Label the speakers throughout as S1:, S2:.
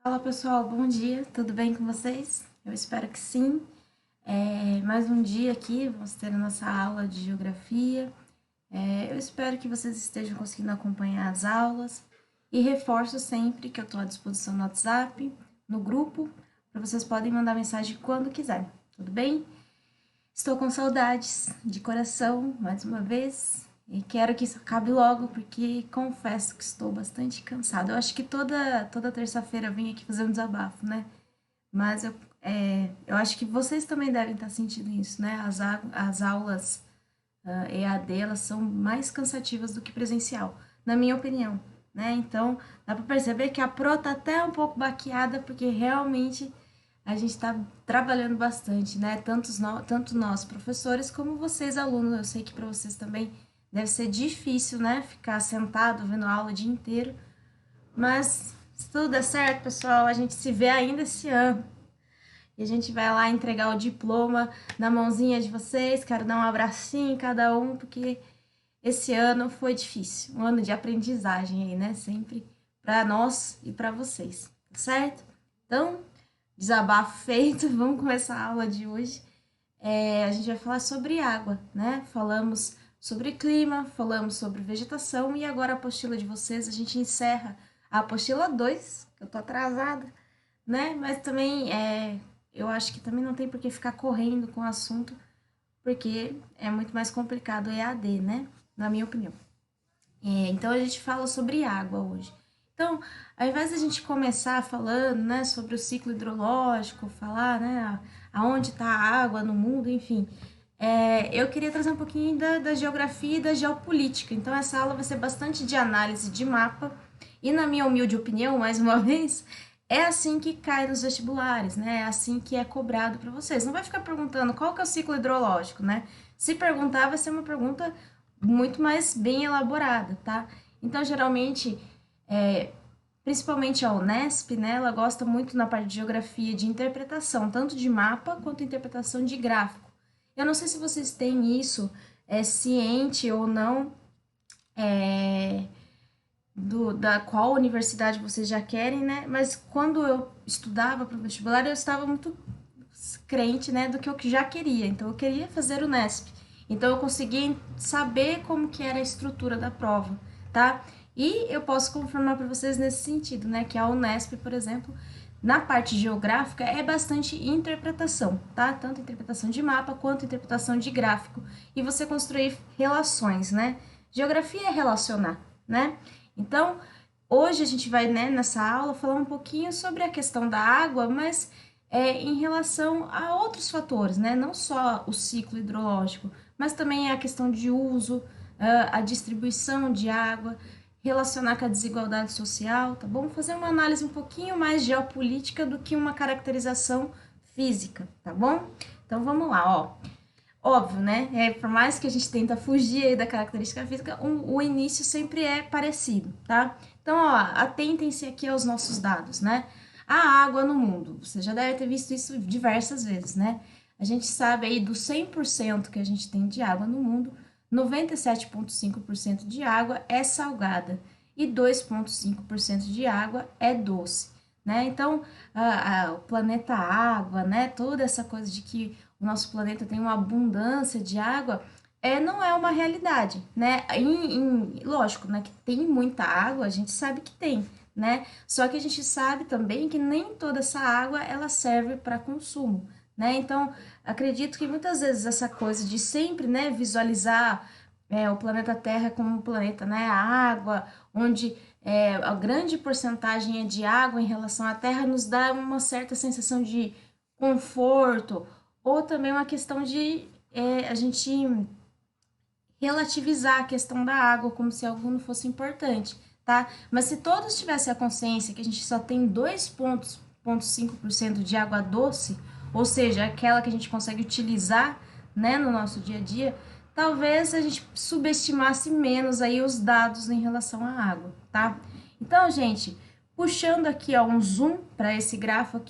S1: Fala pessoal, bom dia, tudo bem com vocês? Eu espero que sim. Mais um dia aqui, vamos ter a nossa aula de geografia. Eu espero que vocês estejam conseguindo acompanhar as aulas e reforço sempre que eu estou à disposição no WhatsApp, no grupo, para vocês podem mandar mensagem quando quiserem, tudo bem? Estou com saudades de coração, mais uma vez, e quero que isso acabe logo, porque confesso que estou bastante cansada. Eu acho que toda terça-feira eu vim aqui fazer um desabafo, né? Mas eu acho que vocês também devem estar sentindo isso, né? As aulas EAD, elas são mais cansativas do que presencial, na minha opinião, né? Então, dá para perceber que a Pro tá até um pouco baqueada, porque realmente a gente está trabalhando bastante, né? Tanto nós, professores, como vocês, alunos. Eu sei que para vocês também deve ser difícil, né? Ficar sentado vendo a aula o dia inteiro. Mas se tudo der certo, pessoal, a gente se vê ainda esse ano. E a gente vai lá entregar o diploma na mãozinha de vocês. Quero dar um abracinho em cada um, porque esse ano foi difícil. Um ano de aprendizagem aí, né? Sempre para nós e para vocês, tá certo? Então, desabafo feito, vamos começar a aula de hoje. A gente vai falar sobre água, né? Falamos sobre clima, falamos sobre vegetação e agora a apostila de vocês, a gente encerra a apostila 2, que eu tô atrasada, né? Mas também eu acho que também não tem por que ficar correndo com o assunto, porque é muito mais complicado o EAD, né? Na minha opinião. Então a gente fala sobre água hoje. Então, ao invés de a gente começar falando, né, sobre o ciclo hidrológico, falar, né, aonde está a água no mundo, enfim, eu queria trazer um pouquinho da geografia e da geopolítica. Então, essa aula vai ser bastante de análise de mapa e, na minha humilde opinião, mais uma vez, é assim que cai nos vestibulares, né? É assim que é cobrado para vocês. Não vai ficar perguntando qual que é o ciclo hidrológico, né? Se perguntar, vai ser uma pergunta muito mais bem elaborada, tá? Então, geralmente, principalmente a Unesp, né, ela gosta muito na parte de geografia de interpretação, tanto de mapa quanto interpretação de gráfico. Eu não sei se vocês têm isso ciente ou não, da qual universidade vocês já querem, né? Mas quando eu estudava para o vestibular, eu estava muito crente, né, do que eu já queria. Então, eu queria fazer o Unesp. Então, eu conseguia saber como que era a estrutura da prova, tá? E eu posso confirmar para vocês nesse sentido, né, que a Unesp, por exemplo, na parte geográfica é bastante interpretação, tá? Tanto interpretação de mapa quanto interpretação de gráfico. E você construir relações, né? Geografia é relacionar, né? Então, hoje a gente vai, né, nessa aula, falar um pouquinho sobre a questão da água, mas em relação a outros fatores, né? Não só o ciclo hidrológico, mas também a questão de uso, a distribuição de água, relacionar com a desigualdade social, tá bom? Fazer uma análise um pouquinho mais geopolítica do que uma caracterização física, tá bom? Então vamos lá, ó. Óbvio, né? Por mais que a gente tenta fugir aí da característica física, o início sempre é parecido, tá? Então, ó, atentem-se aqui aos nossos dados, né? A água no mundo, você já deve ter visto isso diversas vezes, né? A gente sabe aí do 100% que a gente tem de água no mundo, 97,5% de água é salgada e 2,5% de água é doce, né? Então, o planeta água, né? Toda essa coisa de que o nosso planeta tem uma abundância de água, não é uma realidade, né? Lógico, né, que tem muita água, a gente sabe que tem, né? Só que a gente sabe também que nem toda essa água ela serve para consumo, né? Então, acredito que muitas vezes essa coisa de sempre, né, visualizar o planeta Terra como um planeta, né, a água, onde a grande porcentagem é de água em relação à Terra, nos dá uma certa sensação de conforto, ou também uma questão de a gente relativizar a questão da água como se algo não fosse importante, tá? Mas se todos tivessem a consciência que a gente só tem 2,5% de água doce, ou seja, aquela que a gente consegue utilizar, né, no nosso dia a dia, talvez a gente subestimasse menos aí os dados em relação à água, tá? Então, gente, puxando aqui ó, um zoom para esse gráfico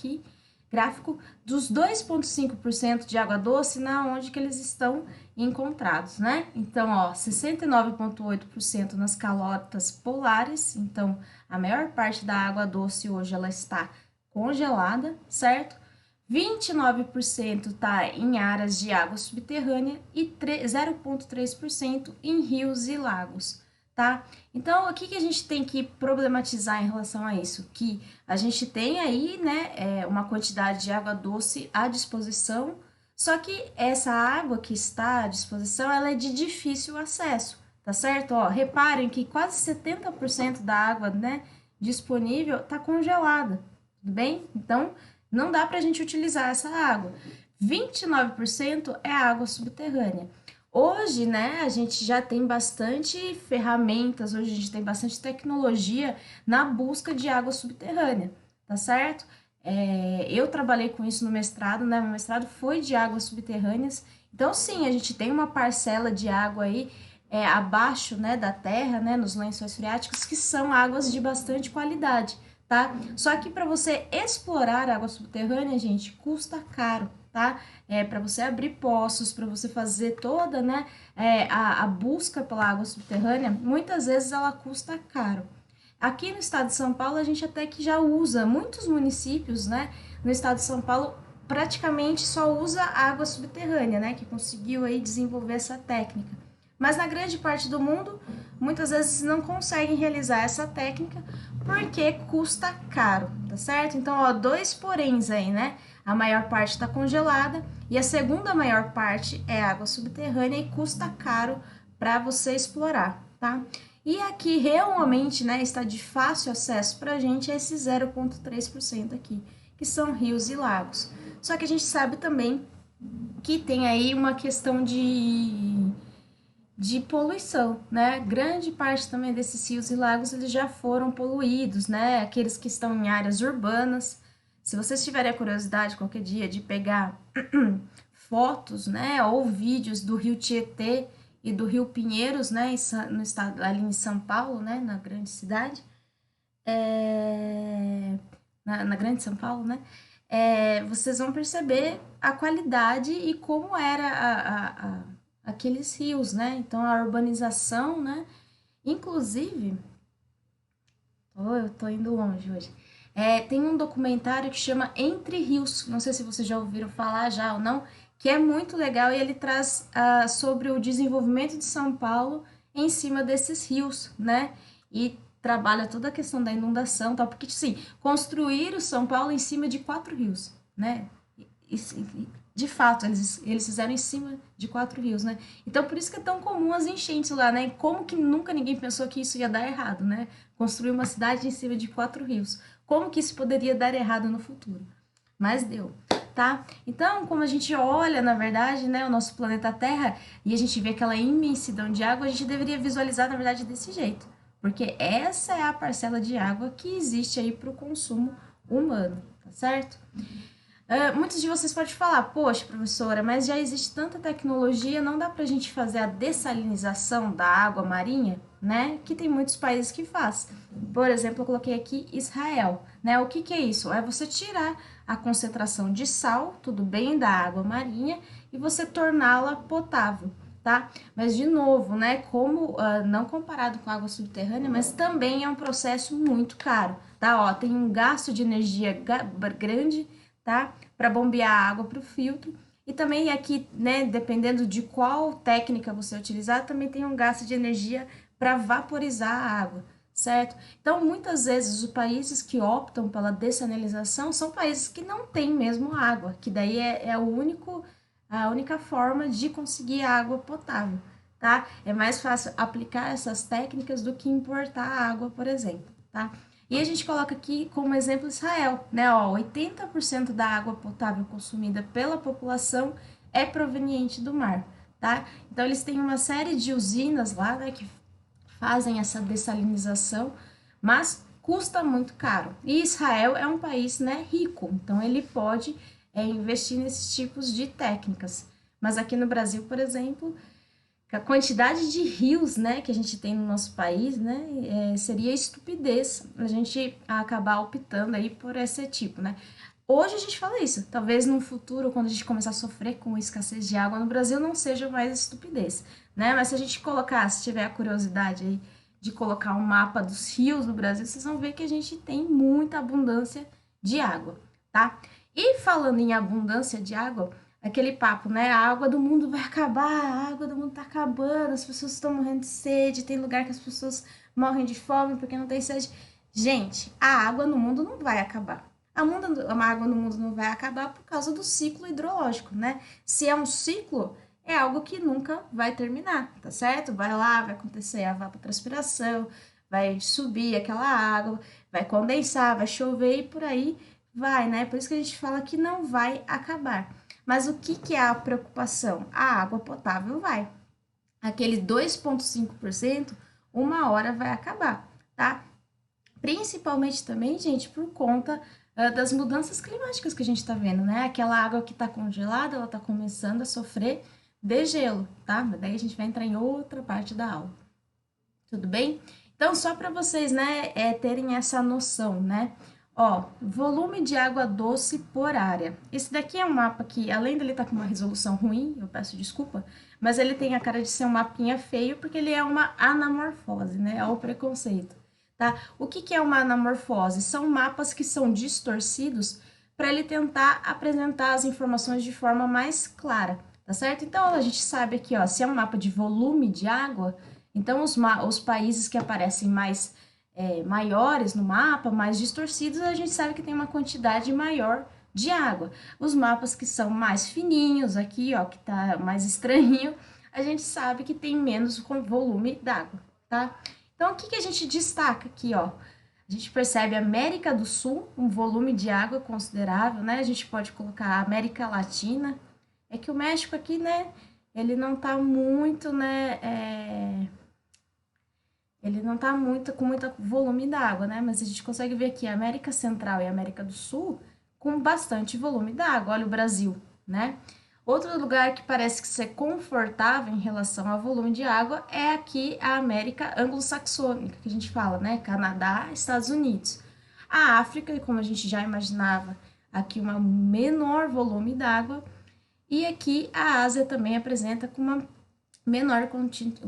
S1: dos 2,5% de água doce, na onde que eles estão encontrados, né? Então, ó, 69,8% nas calotas polares. Então, a maior parte da água doce hoje ela está congelada, certo? 29% está em áreas de água subterrânea e 0,3% em rios e lagos, tá? Então, o que a gente tem que problematizar em relação a isso? Que a gente tem aí, né, uma quantidade de água doce à disposição, só que essa água que está à disposição, ela é de difícil acesso, tá certo? Ó, reparem que quase 70% da água, né, disponível está congelada, tudo bem? Então, não dá para a gente utilizar essa água. 29% é água subterrânea. Hoje, né, a gente já tem bastante ferramentas, hoje a gente tem bastante tecnologia na busca de água subterrânea, tá certo? Eu trabalhei com isso no mestrado, né? Meu mestrado foi de águas subterrâneas. Então, sim, a gente tem uma parcela de água aí abaixo, né, da terra, né, nos lençóis freáticos, que são águas de bastante qualidade, tá? Só que para você explorar água subterrânea, gente, custa caro, tá? Para você abrir poços, para você fazer toda, né, a busca pela água subterrânea, muitas vezes ela custa caro. Aqui no estado de São Paulo, a gente até que já usa, muitos municípios, né, no estado de São Paulo, praticamente só usa água subterrânea, né, que conseguiu aí desenvolver essa técnica. Mas na grande parte do mundo, muitas vezes não conseguem realizar essa técnica porque custa caro, tá certo? Então, ó, dois poréns aí, né? A maior parte está congelada e a segunda maior parte é água subterrânea e custa caro para você explorar, tá? E aqui realmente, né, está de fácil acesso para a gente esse 0,3% aqui, que são rios e lagos. Só que a gente sabe também que tem aí uma questão de poluição, né? Grande parte também desses rios e lagos eles já foram poluídos, né? Aqueles que estão em áreas urbanas. Se vocês tiverem a curiosidade qualquer dia de pegar fotos, né, ou vídeos do Rio Tietê e do Rio Pinheiros, né, no estado ali em São Paulo, né, na grande cidade, na grande São Paulo, né, vocês vão perceber a qualidade e como era aqueles rios, né? Então a urbanização, né? Inclusive, eu tô indo longe hoje. Tem um documentário que chama Entre Rios, não sei se vocês já ouviram falar já ou não, que é muito legal e ele traz sobre o desenvolvimento de São Paulo em cima desses rios, né? E trabalha toda a questão da inundação, tal, porque assim, construir o São Paulo em cima de 4 rios, né? De fato, eles fizeram em cima de 4 rios, né? Então, por isso que é tão comum as enchentes lá, né? E como que nunca ninguém pensou que isso ia dar errado, né? Construir uma cidade em cima de 4 rios. Como que isso poderia dar errado no futuro? Mas deu, tá? Então, como a gente olha, na verdade, né, o nosso planeta Terra e a gente vê aquela imensidão de água, a gente deveria visualizar, na verdade, desse jeito. Porque essa é a parcela de água que existe aí para o consumo humano, tá certo? Muitos de vocês podem falar, poxa, professora, mas já existe tanta tecnologia, não dá para a gente fazer a dessalinização da água marinha, né? Que tem muitos países que faz. Por exemplo, eu coloquei aqui Israel, né? O que é isso? É você tirar a concentração de sal, tudo bem, da água marinha e você torná-la potável, tá? Mas de novo, né? Como não comparado com a água subterrânea, mas também é um processo muito caro, tá? Ó, tem um gasto de energia grande, tá? Para bombear a água para o filtro. E também aqui, né, dependendo de qual técnica você utilizar, também tem um gasto de energia para vaporizar a água, certo? Então, muitas vezes, os países que optam pela dessalinização são países que não têm mesmo água, que daí é a única forma de conseguir água potável, tá? É mais fácil aplicar essas técnicas do que importar água, por exemplo, tá? E a gente coloca aqui como exemplo Israel, né? Ó, 80% da água potável consumida pela população é proveniente do mar, tá? Então eles têm uma série de usinas lá, né, que fazem essa dessalinização, mas custa muito caro. E Israel é um país, né, rico, então ele pode investir nesses tipos de técnicas. Mas aqui no Brasil, por exemplo, a quantidade de rios, né, que a gente tem no nosso país, né, seria estupidez a gente acabar optando aí por esse tipo, né. Hoje a gente fala isso, talvez no futuro, quando a gente começar a sofrer com escassez de água no Brasil, não seja mais estupidez, né, mas se a gente colocar, se tiver a curiosidade aí de colocar um mapa dos rios no Brasil, vocês vão ver que a gente tem muita abundância de água, tá? E falando em abundância de água, aquele papo, né? A água do mundo vai acabar, a água do mundo tá acabando, as pessoas estão morrendo de sede, tem lugar que as pessoas morrem de fome porque não tem sede. Gente, a água no mundo não vai acabar. A água no mundo não vai acabar por causa do ciclo hidrológico, né? Se é um ciclo, é algo que nunca vai terminar, tá certo? Vai lá, vai acontecer a evapotranspiração, vai subir aquela água, vai condensar, vai chover e por aí vai, né? Por isso que a gente fala que não vai acabar. Mas o que, que é a preocupação? A água potável vai. Aquele 2,5%, uma hora vai acabar, tá? Principalmente também, gente, por conta das mudanças climáticas que a gente está vendo, né? Aquela água que está congelada, ela está começando a sofrer degelo, tá? Mas daí a gente vai entrar em outra parte da aula. Tudo bem? Então, só para vocês, né, terem essa noção, né? Ó, volume de água doce por área. Esse daqui é um mapa que, além dele estar com uma resolução ruim, eu peço desculpa, mas ele tem a cara de ser um mapinha feio, porque ele é uma anamorfose, né? É o preconceito, tá? O que que é uma anamorfose? São mapas que são distorcidos para ele tentar apresentar as informações de forma mais clara, tá certo? Então, a gente sabe aqui, ó, se é um mapa de volume de água, então os países que aparecem mais maiores no mapa, mais distorcidos, a gente sabe que tem uma quantidade maior de água. Os mapas que são mais fininhos aqui, ó, que tá mais estranho, a gente sabe que tem menos volume d'água, tá? Então, o que que a gente destaca aqui, ó? A gente percebe a América do Sul, um volume de água considerável, né? A gente pode colocar a América Latina. É que o México aqui, né, ele não tá muito, né, ele não tá muito com muito volume d'água, né? Mas a gente consegue ver aqui a América Central e a América do Sul com bastante volume d'água. Olha o Brasil, né? Outro lugar que parece que ser confortável em relação ao volume de água é aqui a América anglo-saxônica, que a gente fala, né? Canadá, Estados Unidos. A África, como a gente já imaginava, aqui um menor volume d'água. E aqui a Ásia também apresenta com uma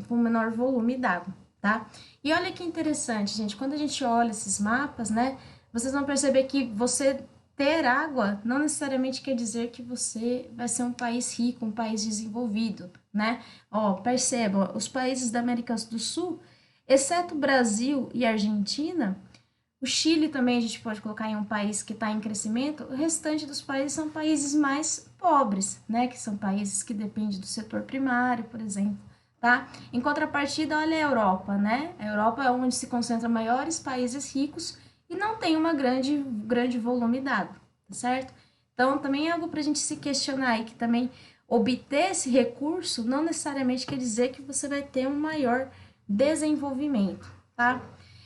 S1: com menor volume d'água, tá? E olha que interessante, gente, quando a gente olha esses mapas, né, vocês vão perceber que você ter água não necessariamente quer dizer que você vai ser um país rico, um país desenvolvido, né? Ó, percebam, os países da América do Sul, exceto Brasil e Argentina, o Chile também a gente pode colocar em um país que está em crescimento, o restante dos países são países mais pobres, né? Que são países que dependem do setor primário, por exemplo, tá? Em contrapartida, olha a Europa, né? A Europa é onde se concentram maiores países ricos e não tem uma grande volume d'água, tá certo? Então, também é algo para a gente se questionar e que também obter esse recurso não necessariamente quer dizer que você vai ter um maior desenvolvimento, tá?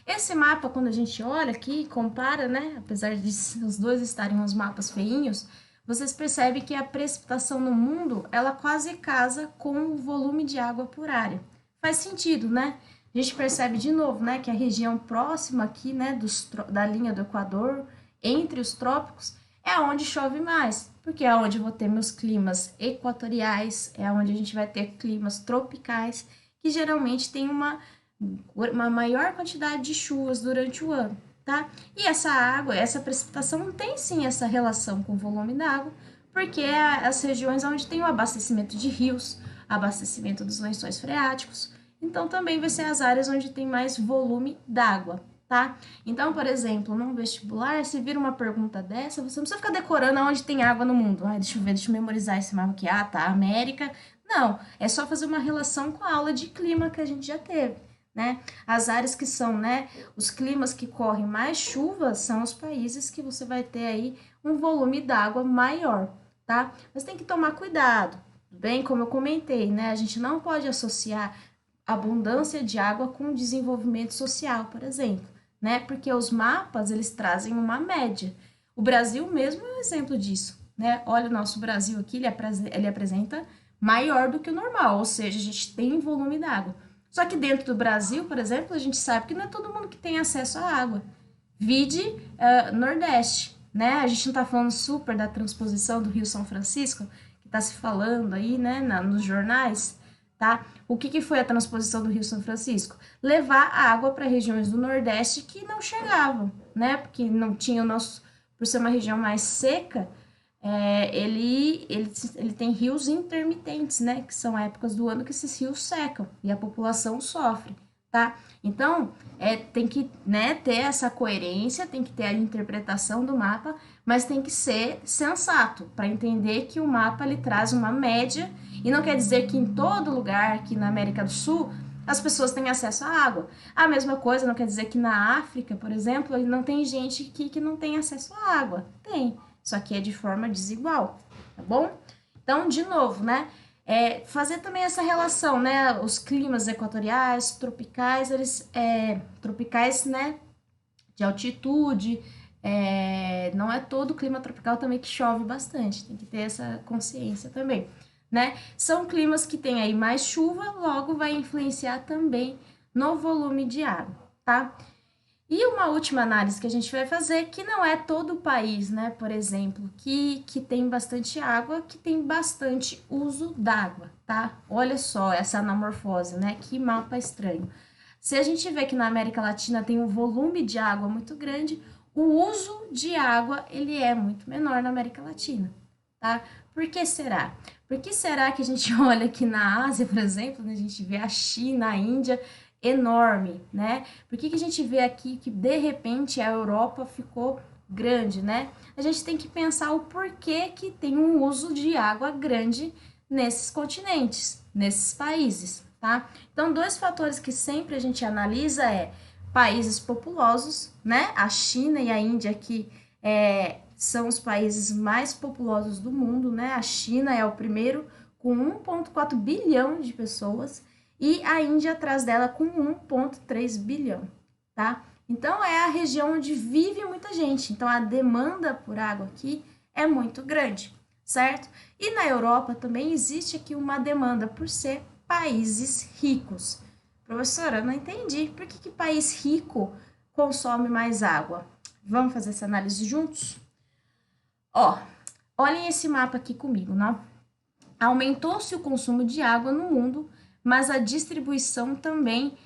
S1: Esse mapa, quando a gente olha aqui e compara, né, apesar de os dois estarem uns mapas feinhos, vocês percebem que a precipitação no mundo, ela quase casa com o volume de água por área. Faz sentido, né? A gente percebe de novo, né, que a região próxima aqui, né, da linha do Equador, entre os trópicos, é onde chove mais, porque é onde eu vou ter meus climas equatoriais, é onde a gente vai ter climas tropicais, que geralmente tem uma maior quantidade de chuvas durante o ano, tá? E essa água, essa precipitação tem sim essa relação com o volume da água, porque é as regiões onde tem o abastecimento de rios, abastecimento dos lençóis freáticos, então também vai ser as áreas onde tem mais volume d'água, tá? Então, por exemplo, num vestibular, se vir uma pergunta dessa, você não precisa ficar decorando onde tem água no mundo. Ah, deixa eu ver, deixa eu memorizar esse mapa aqui. Ah, tá, América. Não, é só fazer uma relação com a aula de clima que a gente já teve, né? As áreas que são, né, os climas que correm mais chuvas são os países que você vai ter aí um volume d'água maior, tá? Mas tem que tomar cuidado, bem como eu comentei, né? A gente não pode associar abundância de água com desenvolvimento social, por exemplo, né? Porque os mapas, eles trazem uma média. O Brasil mesmo é um exemplo disso, né? Olha o nosso Brasil aqui, ele apresenta maior do que o normal, ou seja, a gente tem volume d'água. Só que dentro do Brasil, por exemplo, a gente sabe que não é todo mundo que tem acesso à água. Vide Nordeste, né? A gente não está falando super da transposição do Rio São Francisco, que está se falando aí, né, nos jornais, tá? O que foi a transposição do Rio São Francisco? Levar água para regiões do Nordeste que não chegavam, né? Porque não tinha o nosso por ser uma região mais seca, ele tem rios intermitentes, né? Que são épocas do ano que esses rios secam e a população sofre, tá? Então, tem que, né, ter essa coerência, tem que ter a interpretação do mapa, mas tem que ser sensato para entender que o mapa ele traz uma média e não quer dizer que em todo lugar aqui na América do Sul as pessoas têm acesso à água. A mesma coisa não quer dizer que na África, por exemplo, não tem gente que não tem acesso à água. Tem, só que é de forma desigual, tá bom? Então, de novo, né? Fazer também essa relação, né? Os climas equatoriais, tropicais, tropicais, né? De altitude, não é todo clima tropical também que chove bastante, tem que ter essa consciência também, né? São climas que têm aí mais chuva, logo vai influenciar também no volume de água, tá? E uma última análise que a gente vai fazer, que não é todo o país, né, por exemplo, que tem bastante água, que tem bastante uso d'água, tá? Olha só essa anamorfose, né? Que mapa estranho. Se a gente vê que na América Latina tem um volume de água muito grande, o uso de água ele é muito menor na América Latina, tá? Por que será? Por que será que a gente olha aqui na Ásia, por exemplo, né, a gente vê a China, a Índia enorme, né? Por que a gente vê aqui que de repente a Europa ficou grande, né? A gente tem que pensar o porquê que tem um uso de água grande nesses continentes, nesses países, tá? Então, dois fatores que sempre a gente analisa países populosos, né? A China e a Índia aqui são os países mais populosos do mundo, né? A China é o primeiro com 1,4 bilhão de pessoas e a Índia atrás dela com 1,3 bilhão, tá? Então, é a região onde vive muita gente. Então, a demanda por água aqui é muito grande, certo? E na Europa também existe aqui uma demanda por ser países ricos. Professora, eu não entendi. Por que país rico consome mais água? Vamos fazer essa análise juntos? Ó, olhem esse mapa aqui comigo, né? Aumentou-se o consumo de água no mundo, mas a distribuição também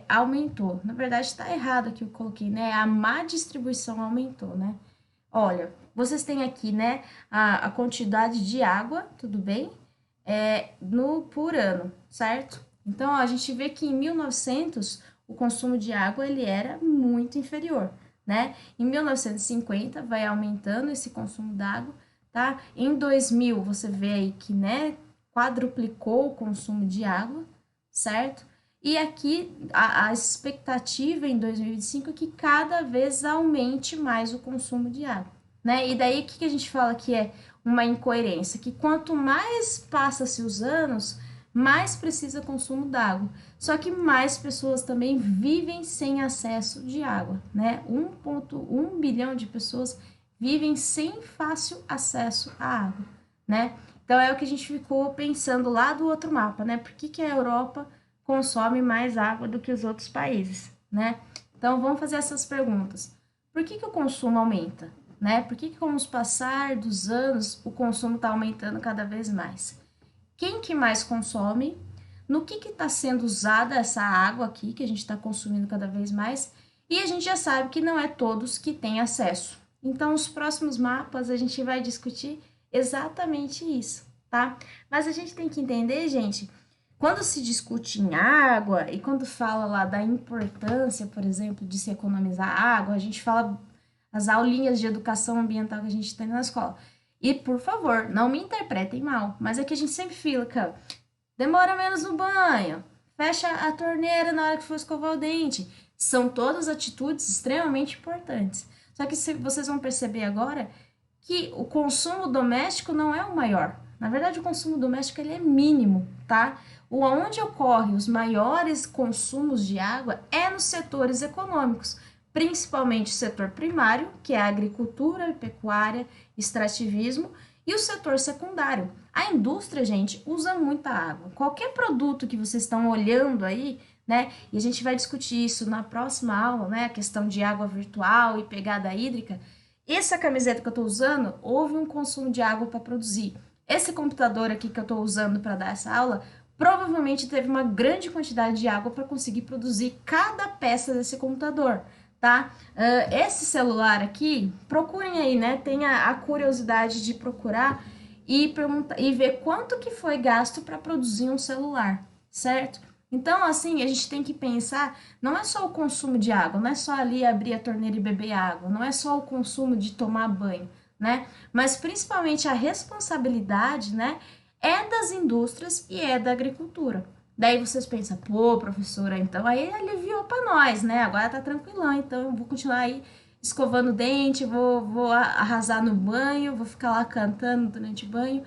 S1: aumentou. Na verdade, está errado aqui eu coloquei, né? A má distribuição aumentou, né? Olha, vocês têm aqui, né, a quantidade de água, tudo bem? Por ano, certo? Então, ó, a gente vê que em 1900 o consumo de água ele era muito inferior, né? Em 1950 vai aumentando esse consumo d'água, tá? Em 2000 você vê aí que, né, quadruplicou o consumo de água, certo? E aqui a expectativa em 2025 é que cada vez aumente mais o consumo de água, né? E daí o que a gente fala que é uma incoerência? Que quanto mais passa-se os anos, mais precisa consumo d'água. Só que mais pessoas também vivem sem acesso de água, né? 1,1 bilhão de pessoas vivem sem fácil acesso à água, né? Então é o que a gente ficou pensando lá do outro mapa, né? Por que a Europa consome mais água do que os outros países, né? Então vamos fazer essas perguntas. Por que o consumo aumenta, né? Por que com os passar dos anos o consumo está aumentando cada vez mais? Quem que mais consome? No que está sendo usada essa água aqui que a gente está consumindo cada vez mais? E a gente já sabe que não é todos que têm acesso. Então, os próximos mapas a gente vai discutir exatamente isso, tá? Mas a gente tem que entender, gente, quando se discute em água e quando fala lá da importância, por exemplo, de se economizar água, a gente fala as aulinhas de educação ambiental que a gente tem na escola. E, por favor, não me interpretem mal, mas é que a gente sempre fica, demora menos no banho, fecha a torneira na hora que for escovar o dente. São todas atitudes extremamente importantes. Só que vocês vão perceber agora que o consumo doméstico não é o maior. Na verdade, o consumo doméstico ele é mínimo, tá? Onde ocorre os maiores consumos de água é nos setores econômicos, principalmente o setor primário, que é a agricultura, pecuária, extrativismo, e o setor secundário. A indústria, gente, usa muita água. Qualquer produto que vocês estão olhando aí, né? E a gente vai discutir isso na próxima aula, né? A questão de água virtual e pegada hídrica. Essa camiseta que eu estou usando, houve um consumo de água para produzir. Esse computador aqui que eu estou usando para dar essa aula, provavelmente teve uma grande quantidade de água para conseguir produzir cada peça desse computador, tá? Esse celular aqui, procurem aí, né? Tenha a curiosidade de procurar e perguntar e ver quanto que foi gasto para produzir um celular, certo? Então, assim, a gente tem que pensar, não é só o consumo de água, não é só ali abrir a torneira e beber água, não é só o consumo de tomar banho, né? Mas principalmente a responsabilidade, né, é das indústrias e é da agricultura. Daí vocês pensam, pô, professora, então aí aliviou para nós, né? Agora tá tranquilão, então eu vou continuar aí escovando o dente, vou arrasar no banho, vou ficar lá cantando durante o banho.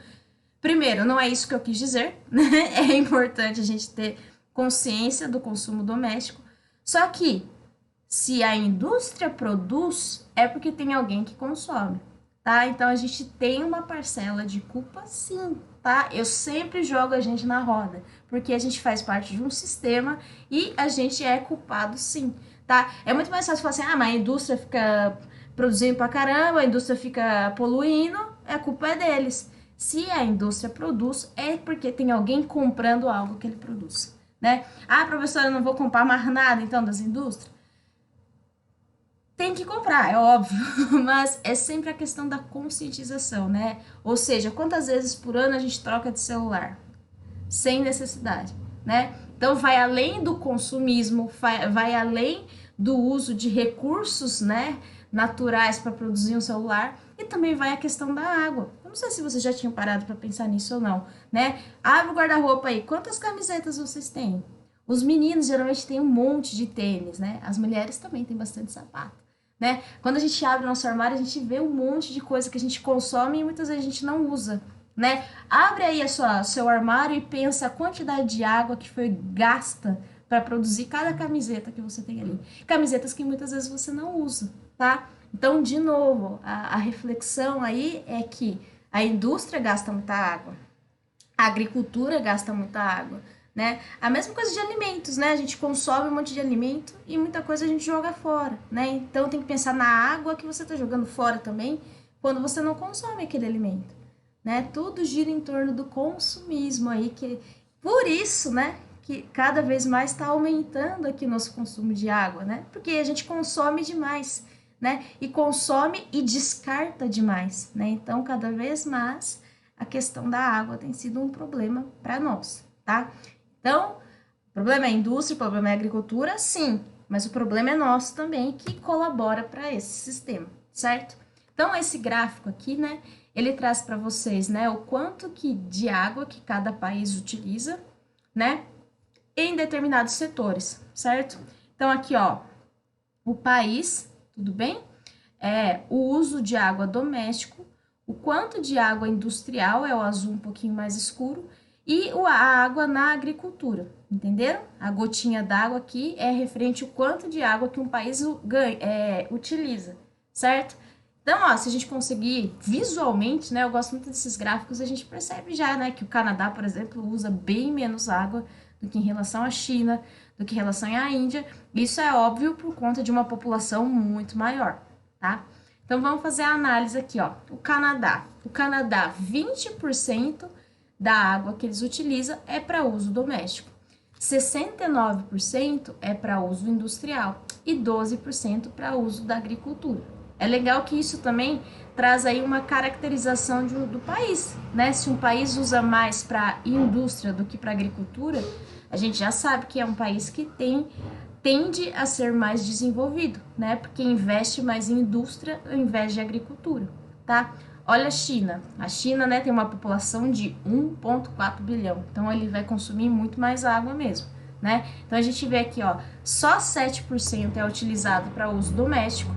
S1: Primeiro, não é isso que eu quis dizer, né? É importante a gente ter consciência do consumo doméstico. Só que se a indústria produz, é porque tem alguém que consome, tá? Então a gente tem uma parcela de culpa, sim, tá? Eu sempre jogo a gente na roda, porque a gente faz parte de um sistema e a gente é culpado, sim, tá? É muito mais fácil falar assim, ah, mas a indústria fica produzindo pra caramba, a indústria fica poluindo, a culpa é deles. Se a indústria produz, é porque tem alguém comprando algo que ele produz, né? Ah, professora, eu não vou comprar mais nada, então, das indústrias? Tem que comprar, é óbvio, mas é sempre a questão da conscientização, né? Ou seja, quantas vezes por ano a gente troca de celular? Sem necessidade, né? Então vai além do consumismo, vai além do uso de recursos, né, naturais para produzir um celular e também vai a questão da água. Eu não sei se vocês já tinham parado para pensar nisso ou não, né? Abre o guarda-roupa aí, quantas camisetas vocês têm? Os meninos geralmente têm um monte de tênis, né? As mulheres também têm bastante sapato, né? Quando a gente abre o nosso armário, a gente vê um monte de coisa que a gente consome e muitas vezes a gente não usa, né? Abre aí seu armário e pensa a quantidade de água que foi gasta para produzir cada camiseta que você tem ali. Camisetas que muitas vezes você não usa, tá? Então, de novo, a reflexão aí é que a indústria gasta muita água, a agricultura gasta muita água, né? A mesma coisa de alimentos, né? A gente consome um monte de alimento e muita coisa a gente joga fora, né? Então, tem que pensar na água que você está jogando fora também quando você não consome aquele alimento, né? Tudo gira em torno do consumismo aí, que por isso, né, que cada vez mais está aumentando aqui o nosso consumo de água, né? Porque a gente consome demais, né? E consome e descarta demais, né? Então, cada vez mais a questão da água tem sido um problema para nós, tá? Então, o problema é a indústria, o problema é a agricultura, sim, mas o problema é nosso também, que colabora para esse sistema, certo? Então, esse gráfico aqui, né, ele traz para vocês, né, o quanto que de água que cada país utiliza, né, em determinados setores, certo? Então, aqui, ó, o país, tudo bem? O uso de água doméstico, o quanto de água industrial, é o azul um pouquinho mais escuro, e a água na agricultura, entenderam? A gotinha d'água aqui é referente ao quanto de água que um país utiliza, certo? Então, ó, se a gente conseguir visualmente, né, eu gosto muito desses gráficos, a gente percebe já, né, que o Canadá, por exemplo, usa bem menos água do que em relação à China, do que em relação à Índia. Isso é óbvio por conta de uma população muito maior, tá? Então, vamos fazer a análise aqui, ó. O Canadá, 20% da água que eles utilizam é para uso doméstico, 69% é para uso industrial e 12% para uso da agricultura. É legal que isso também traz aí uma caracterização do país, né? Se um país usa mais para indústria do que para agricultura, a gente já sabe que é um país que tende a ser mais desenvolvido, né? Porque investe mais em indústria ao invés de agricultura, tá? Olha a China. A China, né, tem uma população de 1,4 bilhão. Então, ele vai consumir muito mais água mesmo, né? Então, a gente vê aqui, ó, só 7% é utilizado para uso doméstico,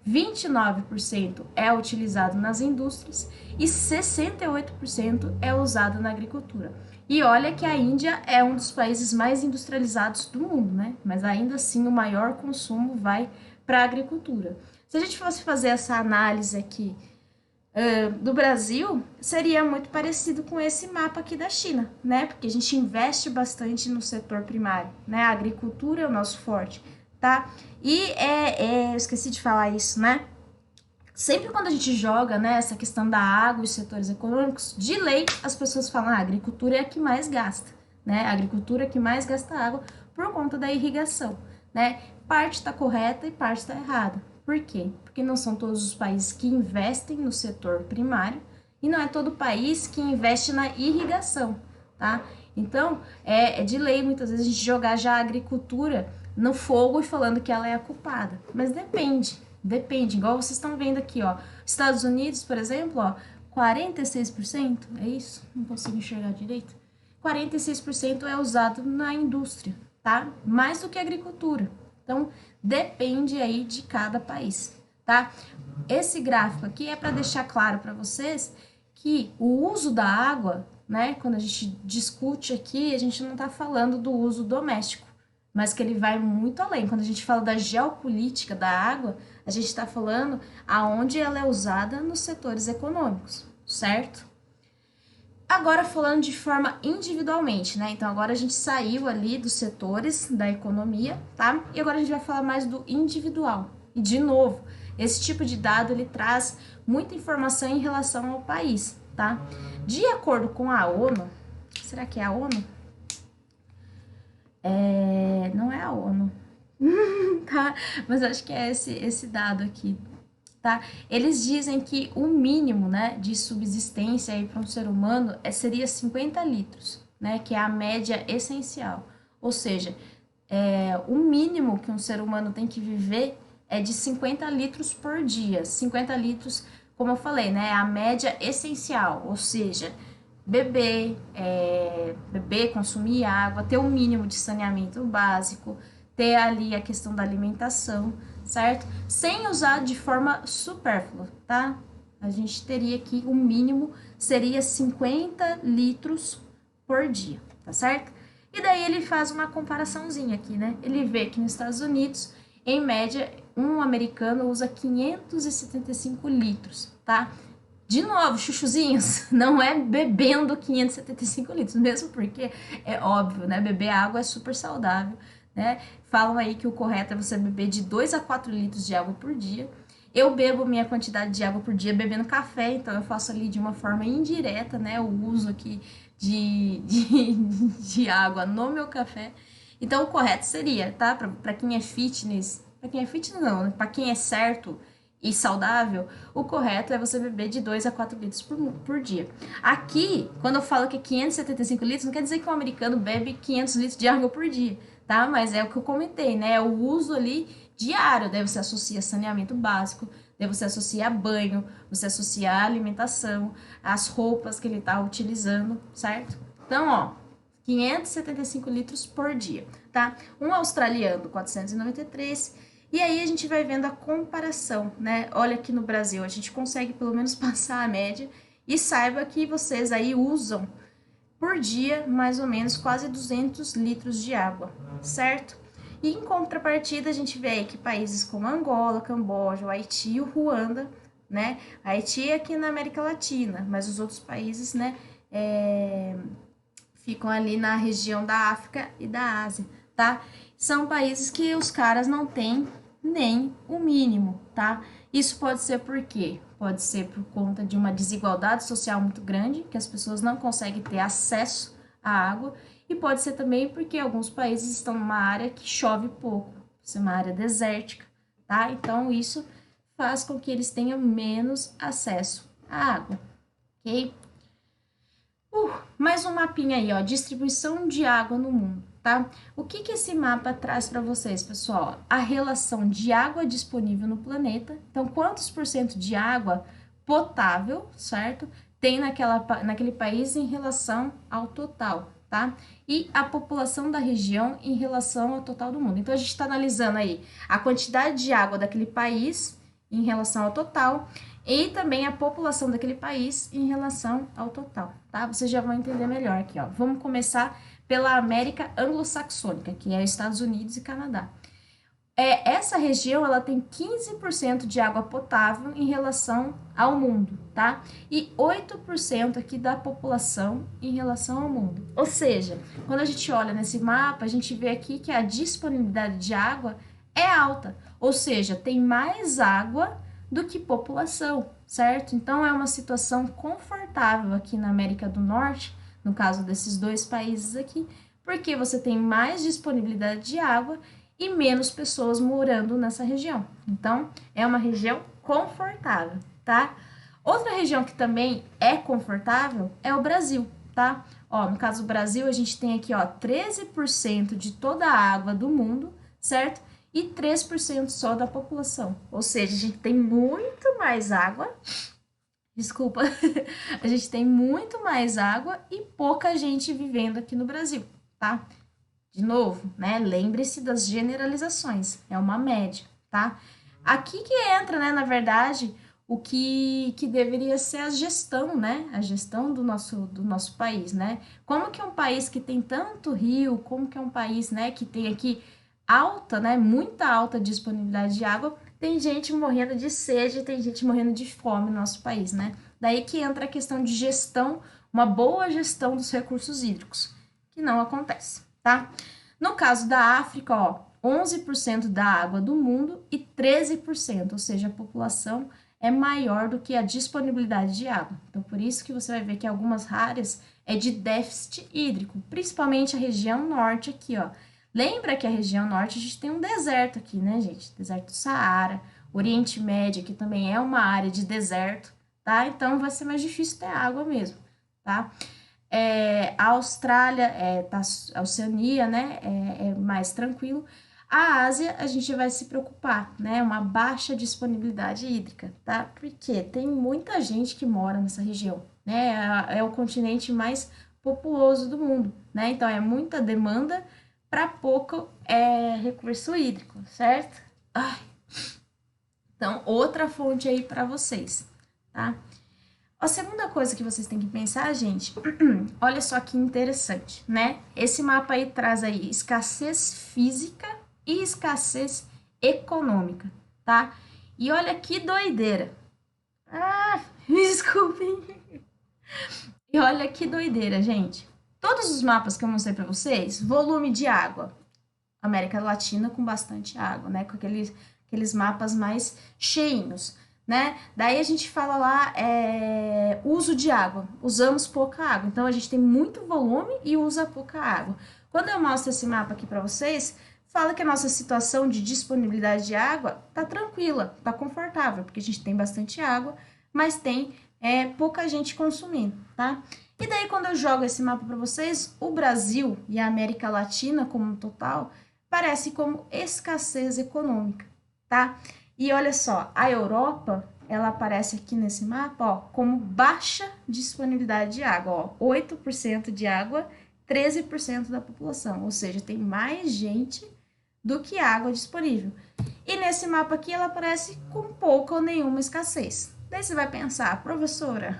S1: 29% é utilizado nas indústrias e 68% é usado na agricultura. E olha que a Índia é um dos países mais industrializados do mundo, né? Mas ainda assim o maior consumo vai para a agricultura. Se a gente fosse fazer essa análise aqui do Brasil, seria muito parecido com esse mapa aqui da China, né? Porque a gente investe bastante no setor primário, né? A agricultura é o nosso forte, tá? E eu esqueci de falar isso, né? Sempre quando a gente joga, né, essa questão da água e os setores econômicos, de lei as pessoas falam, a agricultura é a que mais gasta, né? A agricultura é a que mais gasta água por conta da irrigação, né? parte está correta e parte está errada. Por quê? Porque não são todos os países que investem no setor primário e não é todo país que investe na irrigação, tá? Então, é de lei muitas vezes a gente jogar já a agricultura no fogo e falando que ela é a culpada. Mas depende. Igual vocês estão vendo aqui, ó. Estados Unidos, por exemplo, ó, 46%, é isso? Não consigo enxergar direito. 46% é usado na indústria, tá? Mais do que a agricultura. Então, depende aí de cada país, tá? Esse gráfico aqui é para deixar claro para vocês que o uso da água, né, quando a gente discute aqui, a gente não está falando do uso doméstico, mas que ele vai muito além. Quando a gente fala da geopolítica da água, a gente está falando aonde ela é usada nos setores econômicos, certo? Agora falando de forma individualmente, né? Então agora a gente saiu ali dos setores da economia, tá? E agora a gente vai falar mais do individual. E de novo, esse tipo de dado ele traz muita informação em relação ao país, tá? De acordo com a ONU, será que é a ONU? Não é a ONU, tá? Mas acho que é esse dado aqui, tá? Eles dizem que o mínimo, né, de subsistência aí para um ser humano seria 50 litros, né, que é a média essencial. Ou seja, o mínimo que um ser humano tem que viver é de 50 litros por dia. 50 litros, como eu falei, né, é a média essencial, ou seja, beber, consumir água, ter um mínimo de saneamento básico, ter ali a questão da alimentação, certo? Sem usar de forma supérflua, tá? A gente teria que o mínimo seria 50 litros por dia, tá certo? E daí ele faz uma comparaçãozinha aqui, né? Ele vê que nos Estados Unidos, em média, um americano usa 575 litros, tá? De novo, chuchuzinhos, não é bebendo 575 litros, mesmo porque é óbvio, né? Beber água é super saudável, né? Falam aí que o correto é você beber de 2 a 4 litros de água por dia. Eu bebo minha quantidade de água por dia bebendo café, então eu faço ali de uma forma indireta, né? O uso aqui de água no meu café. Então o correto seria, tá? Para quem é fitness não, né? Para quem é certo e saudável, o correto é você beber de 2 a 4 litros por dia. Aqui, quando eu falo que é 575 litros, não quer dizer que um americano bebe 500 litros de água por dia, tá? Mas é o que eu comentei, né? É o uso ali diário, daí você associa saneamento básico, daí você associa banho, você associa a alimentação, as roupas que ele tá utilizando, certo? Então, ó, 575 litros por dia, tá? Um australiano, 493. E aí a gente vai vendo a comparação, né? Olha aqui no Brasil, a gente consegue pelo menos passar a média e saiba que vocês aí usam por dia mais ou menos quase 200 litros de água, certo? E em contrapartida a gente vê aí que países como Angola, Camboja, o Haiti e o Ruanda, né? Haiti é aqui na América Latina, mas os outros países, né, ficam ali na região da África e da Ásia, tá? São países que os caras não têm nem o mínimo, tá? Isso pode ser por quê? Pode ser por conta de uma desigualdade social muito grande, que as pessoas não conseguem ter acesso à água, e pode ser também porque alguns países estão numa área que chove pouco, ser uma área desértica, tá? Então isso faz com que eles tenham menos acesso à água, ok? Mais um mapinha aí, ó, distribuição de água no mundo, tá? O que que esse mapa traz para vocês, pessoal? A relação de água disponível no planeta. Então, quantos por cento de água potável, certo? Tem naquele país em relação ao total, tá? E a população da região em relação ao total do mundo. Então, a gente está analisando aí a quantidade de água daquele país em relação ao total e também a população daquele país em relação ao total, tá? Vocês já vão entender melhor aqui, ó. Vamos começar pela América Anglo-Saxônica, que é Estados Unidos e Canadá. Essa região, ela tem 15% de água potável em relação ao mundo, tá? E 8% aqui da população em relação ao mundo. Ou seja, quando a gente olha nesse mapa, a gente vê aqui que a disponibilidade de água é alta, ou seja, tem mais água do que população, certo? Então é uma situação confortável aqui na América do Norte, no caso desses dois países aqui, porque você tem mais disponibilidade de água e menos pessoas morando nessa região. Então, é uma região confortável, tá? Outra região que também é confortável é o Brasil, tá? Ó, no caso do Brasil, a gente tem aqui, ó, 13% de toda a água do mundo, certo? E 3% só da população. Ou seja, a gente tem muito mais água. Desculpa, a gente tem muito mais água e pouca gente vivendo aqui no Brasil, tá? De novo, né? Lembre-se das generalizações, é uma média, tá? Aqui que entra, né, na verdade, o que deveria ser a gestão, né? A gestão do nosso país, né? Como que é um país que tem tanto rio, como que é um país, né, que tem aqui alta, né, muita alta disponibilidade de água, tem gente morrendo de sede, tem gente morrendo de fome no nosso país, né? Daí que entra a questão de gestão, uma boa gestão dos recursos hídricos, que não acontece, tá? No caso da África, ó, 11% da água do mundo e 13%, ou seja, a população é maior do que a disponibilidade de água. Então, por isso que você vai ver que algumas áreas é de déficit hídrico, principalmente a região norte aqui, ó. Lembra que a região norte a gente tem um deserto aqui, né, gente? Deserto do Saara, Oriente Médio, que também é uma área de deserto, tá? Então vai ser mais difícil ter água mesmo, tá? A Austrália, a Oceania, né, é mais tranquilo. A Ásia, a gente vai se preocupar, né, uma baixa disponibilidade hídrica, tá? Porque tem muita gente que mora nessa região, né, é o continente mais populoso do mundo, né, então é muita demanda para pouco recurso hídrico, certo? Ai, então, outra fonte aí para vocês, tá? A segunda coisa que vocês têm que pensar, gente, olha só que interessante, né? Esse mapa aí traz aí escassez física e escassez econômica, tá? E olha que doideira. Ah, me desculpem. E olha que doideira, gente. Todos os mapas que eu mostrei para vocês, volume de água. América Latina com bastante água, né? Com aqueles mapas mais cheinhos, né? Daí a gente fala lá uso de água, usamos pouca água, então a gente tem muito volume e usa pouca água. Quando eu mostro esse mapa aqui para vocês, fala que a nossa situação de disponibilidade de água tá tranquila, tá confortável, porque a gente tem bastante água, mas tem pouca gente consumindo, tá? E daí, quando eu jogo esse mapa para vocês, o Brasil e a América Latina como um total parece como escassez econômica, tá? E olha só, a Europa, ela aparece aqui nesse mapa, ó, como baixa disponibilidade de água, ó, 8% de água, 13% da população, ou seja, tem mais gente do que água disponível. E nesse mapa aqui ela aparece com pouca ou nenhuma escassez. Daí você vai pensar, professora,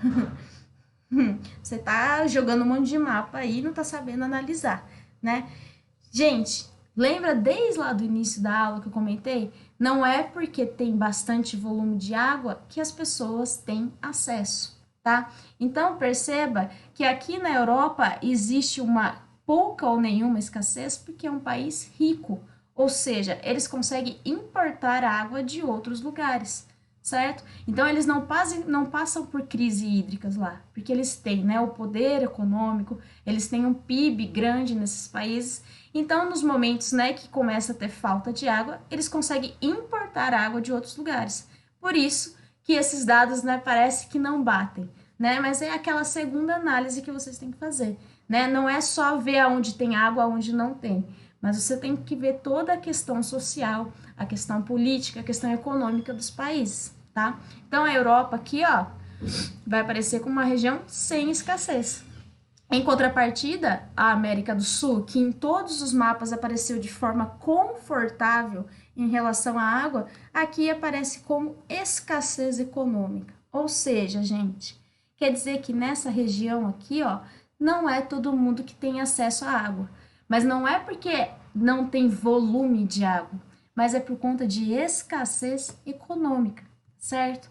S1: você tá jogando um monte de mapa aí e não tá sabendo analisar, né? Gente, lembra desde lá do início da aula que eu comentei? Não é porque tem bastante volume de água que as pessoas têm acesso, tá? Então perceba que aqui na Europa existe uma pouca ou nenhuma escassez porque é um país rico, ou seja, eles conseguem importar água de outros lugares, certo? Então eles não passam por crise hídricas lá, porque eles têm, né, o poder econômico, eles têm um PIB grande nesses países. Então, nos momentos, né, que começa a ter falta de água, eles conseguem importar água de outros lugares. Por isso que esses dados, né, parece que não batem, né? Mas é aquela segunda análise que vocês têm que fazer, né? Não é só ver aonde tem água, aonde não tem, mas você tem que ver toda a questão social, a questão política, a questão econômica dos países, tá? Então, a Europa aqui, ó, vai aparecer como uma região sem escassez. Em contrapartida, a América do Sul, que em todos os mapas apareceu de forma confortável em relação à água, aqui aparece como escassez econômica. Ou seja, gente, quer dizer que nessa região aqui, ó, não é todo mundo que tem acesso à água. Mas não é porque não tem volume de água, mas é por conta de escassez econômica, certo?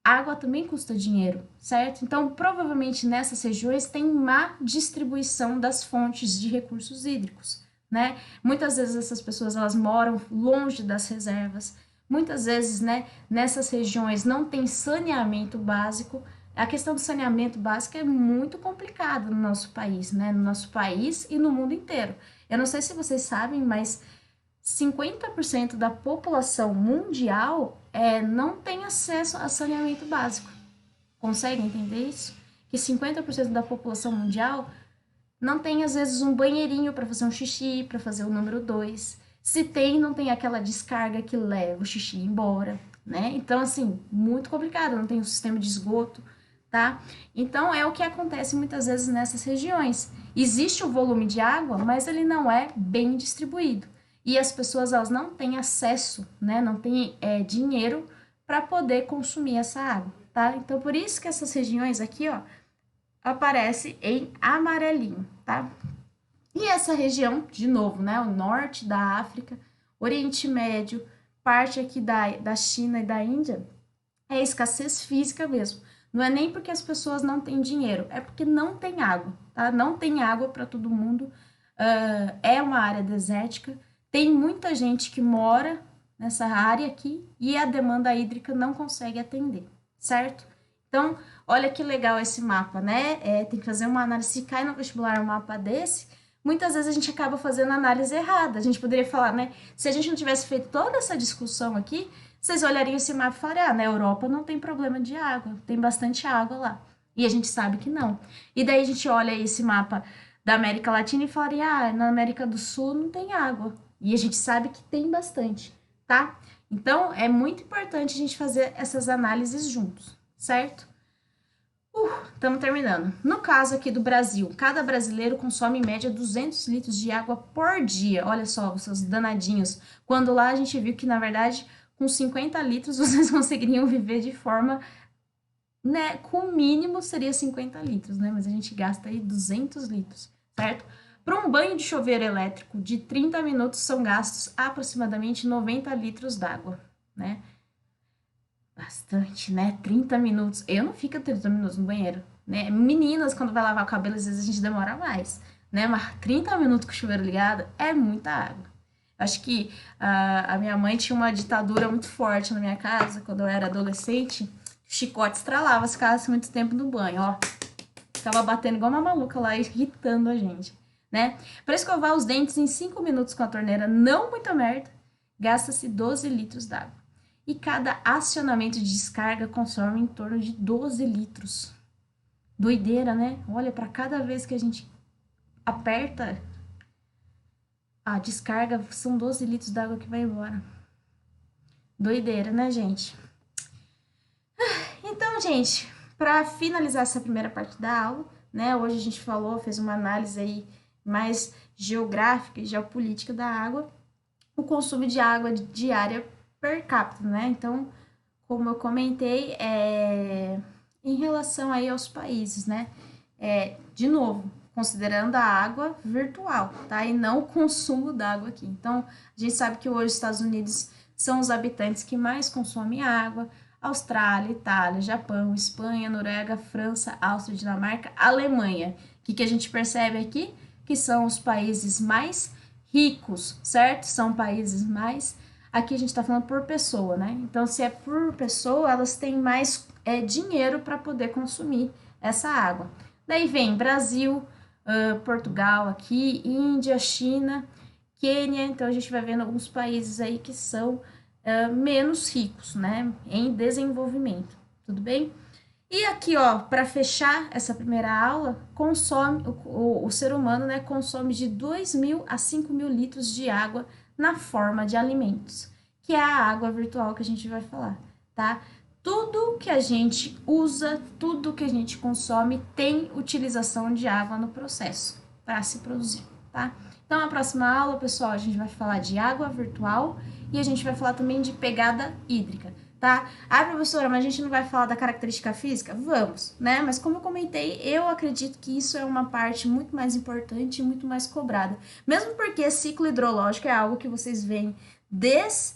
S1: Água também custa dinheiro, certo? Então, provavelmente nessas regiões tem má distribuição das fontes de recursos hídricos, né? Muitas vezes essas pessoas elas moram longe das reservas, muitas vezes, né, nessas regiões não tem saneamento básico. A questão do saneamento básico é muito complicada no nosso país, né? No nosso país e no mundo inteiro. Eu não sei se vocês sabem, mas 50% da população mundial não tem acesso a saneamento básico. Consegue entender isso? Que 50% da população mundial não tem, às vezes, um banheirinho para fazer um xixi, para fazer o número 2. Se tem, não tem aquela descarga que leva o xixi embora, né? Então, assim, muito complicado, não tem um sistema de esgoto, tá? Então, é o que acontece muitas vezes nessas regiões. Existe o volume de água, mas ele não é bem distribuído. E as pessoas, elas não têm acesso, né? Não têm dinheiro para poder consumir essa água, tá? Então, por isso que essas regiões aqui, ó, aparece em amarelinho, tá? E essa região, de novo, né? O norte da África, Oriente Médio, parte aqui da China e da Índia, é escassez física mesmo. Não é nem porque as pessoas não têm dinheiro, é porque não tem água, tá? Não tem água para todo mundo. É uma área desértica. Tem muita gente que mora nessa área aqui e a demanda hídrica não consegue atender, certo? Então, olha que legal esse mapa, né? Tem que fazer uma análise. Se cai no vestibular um mapa desse, muitas vezes a gente acaba fazendo análise errada. A gente poderia falar, né? Se a gente não tivesse feito toda essa discussão aqui, vocês olhariam esse mapa e falariam, na Europa não tem problema de água, tem bastante água lá. E a gente sabe que não. E daí a gente olha esse mapa da América Latina e falaria, na América do Sul não tem água. E a gente sabe que tem bastante, tá? Então, é muito importante a gente fazer essas análises juntos, certo? Estamos terminando. No caso aqui do Brasil, cada brasileiro consome em média 200 litros de água por dia. Olha só, os seus danadinhos. Quando lá a gente viu que, na verdade, com 50 litros vocês conseguiriam viver de forma, né, com o mínimo seria 50 litros, né? Mas a gente gasta aí 200 litros, certo? Para um banho de chuveiro elétrico de 30 minutos são gastos aproximadamente 90 litros d'água, né? Bastante, né? 30 minutos. Eu não fico 30 minutos no banheiro, né? Meninas, quando vai lavar o cabelo, às vezes a gente demora mais, né? Mas 30 minutos com o chuveiro ligado é muita água. Acho que a minha mãe tinha uma ditadura muito forte na minha casa, quando eu era adolescente. Chicote estralava se ficasse muito tempo no banho, ó. Ficava batendo igual uma maluca lá, irritando a gente, né? Para escovar os dentes em 5 minutos com a torneira, não muita merda, gasta-se 12 litros d'água. E cada acionamento de descarga consome em torno de 12 litros. Doideira, né? Olha, para cada vez que a gente aperta a descarga, são 12 litros d'água que vai embora. Doideira, né, gente? Então, gente, para finalizar essa primeira parte da aula, né? Hoje a gente fez uma análise aí mais geográfica e geopolítica da água, o consumo de água diária per capita, né? Então, como eu comentei, em relação aí aos países, né? De novo, considerando a água virtual, tá? E não o consumo d'água aqui. Então, a gente sabe que hoje os Estados Unidos são os habitantes que mais consomem água, Austrália, Itália, Japão, Espanha, Noruega, França, Áustria, Dinamarca, Alemanha. O que a gente percebe aqui? Que são os países mais ricos, certo? São países mais... Aqui a gente está falando por pessoa, né? Então, se é por pessoa, elas têm mais dinheiro para poder consumir essa água. Daí vem Brasil, Portugal aqui, Índia, China, Quênia. Então, a gente vai vendo alguns países aí que são menos ricos, né? Em desenvolvimento, tudo bem? E aqui, ó, para fechar essa primeira aula, o ser humano, né, consome de 2.000 a 5.000 litros de água na forma de alimentos, que é a água virtual que a gente vai falar, tá? Tudo que a gente usa, tudo que a gente consome tem utilização de água no processo para se produzir, tá? Então, na próxima aula, pessoal, a gente vai falar de água virtual e a gente vai falar também de pegada hídrica, tá? Ah, professora, mas a gente não vai falar da característica física? Vamos, né? Mas como eu comentei, eu acredito que isso é uma parte muito mais importante e muito mais cobrada. Mesmo porque ciclo hidrológico é algo que vocês veem desde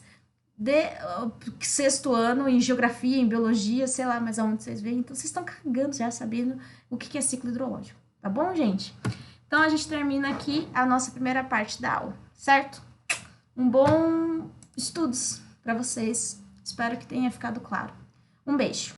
S1: sexto ano em geografia, em biologia, sei lá, mas aonde vocês veem. Então, vocês estão cagando já sabendo o que é ciclo hidrológico, tá bom, gente? Então, a gente termina aqui a nossa primeira parte da aula, certo? Um bom estudos para vocês. Espero que tenha ficado claro. Um beijo.